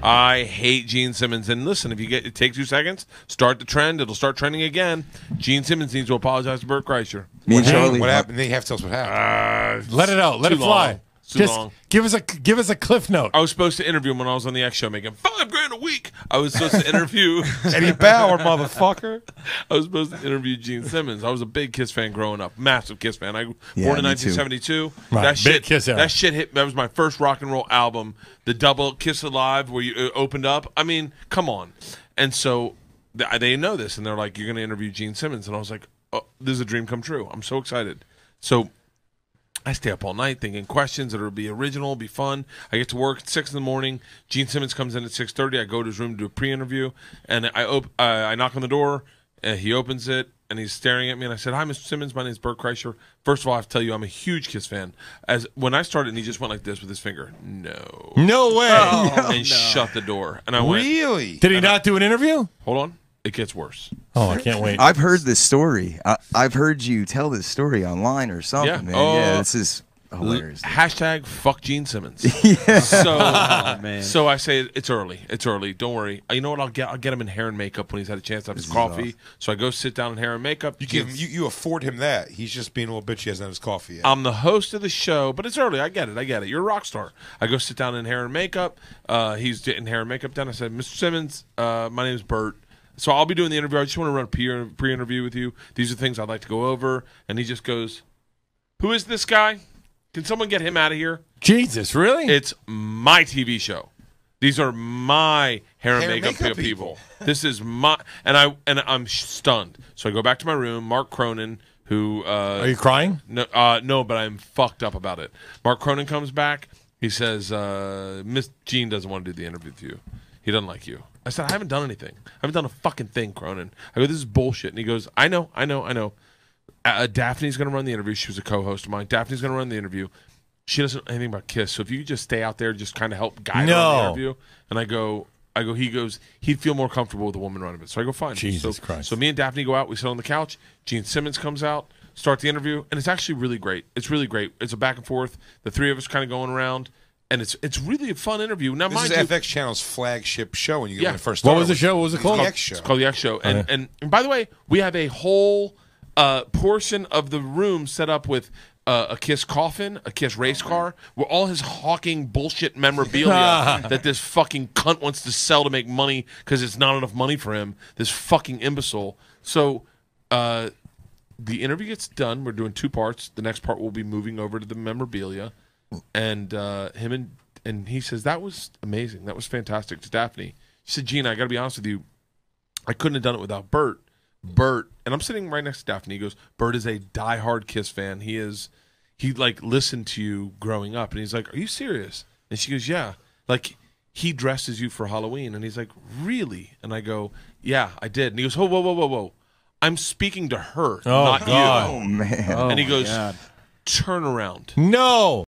I hate Gene Simmons. And listen, if it takes 2 seconds, start the trend. It'll start trending again. Gene Simmons needs to apologize to Bert Kreischer. Me and Charlie. What happened? Then you have to tell us what happened. Let it out. Let it fly. Just give us a cliff note. I was supposed to interview him when I was on the X show, making $5,000 a week. I was supposed to interview Eddie Bauer, motherfucker. I was supposed to interview Gene Simmons. I was a big Kiss fan growing up, massive Kiss fan. I born in 1972. Right. That shit, Kiss era. that shit hit. That was my first rock and roll album, the double Kiss Alive, where you opened up. I mean, come on. And so they know this, and they're like, "You're going to interview Gene Simmons," and I was like, "Oh, this is a dream come true." I'm so excited. So I stay up all night thinking questions that will be original, be fun. I get to work at 6 in the morning. Gene Simmons comes in at 6:30. I go to his room to do a pre-interview, and I knock on the door, and he opens it, and he's staring at me, and I said, "Hi, Mr. Simmons. My name is Bert Kreischer. First of all, I have to tell you I'm a huge Kiss fan." When I started, and he just went like this with his finger. No way. And shut the door. And I went, really? Did he not do an interview? Hold on. It gets worse. Oh, I can't wait. I've heard this story. I've heard you tell this story online or something, man. Yeah, this is hilarious. Hashtag fuck Gene Simmons. Yeah. So I say it's early. It's early. Don't worry. You know what? I'll get him in hair and makeup when he's had a chance to have his coffee. Awesome. So I go sit down in hair and makeup. You afford him that. He's just being a little bitch. He hasn't had his coffee yet. I'm the host of the show, but it's early. I get it. You're a rock star. I go sit down in hair and makeup. He's getting hair and makeup done. I said, "Mr. Simmons, my name is Bert. So I'll be doing the interview. I just want to run a pre-interview with you. These are things I'd like to go over." And he just goes, "Who is this guy? Can someone get him out of here?" Jesus, really? It's my TV show. These are my hair and makeup people. This is my and I'm stunned. So I go back to my room. Mark Cronin, who are you crying? No, but I'm fucked up about it. Mark Cronin comes back. He says, "Miss Gene doesn't want to do the interview with you. He doesn't like you." I said, "I haven't done anything. I haven't done a fucking thing, Cronin." I go, "This is bullshit." And he goes, I know. Daphne's going to run the interview. She was a co-host of mine. Daphne's going to run the interview. She doesn't know anything about Kiss. So if you could just stay out there, just kind of help guide her on the interview. And I go, he goes, he'd feel more comfortable with a woman running it. So I go, fine. Jesus Christ. So me and Daphne go out. We sit on the couch. Gene Simmons comes out, start the interview. And it's actually really great. It's really great. It's a back and forth. The three of us kind of going around. And it's really a fun interview. Now, this is FX Channel's flagship show when you first started. What was the show? What was it called? The X Show. It's called The X Show. And by the way, we have a whole portion of the room set up with a Kiss coffin, a Kiss race car, where all his hawking bullshit memorabilia that this fucking cunt wants to sell to make money because it's not enough money for him. This fucking imbecile. So the interview gets done. We're doing 2 parts. The next part will be moving over to the memorabilia. And and he says, "That was amazing. That was fantastic." To Daphne, she said, "Gene, I got to be honest with you. I couldn't have done it without Bert. Bert," and I'm sitting right next to Daphne. He goes, "Bert is a diehard Kiss fan. He like listened to you growing up." And he's like, "Are you serious?" And she goes, "Yeah. Like he dressed as you for Halloween." And he's like, "Really?" And I go, "Yeah, I did." And he goes, whoa. I'm speaking to her, not you." Oh man. And he goes, "Turn around." No.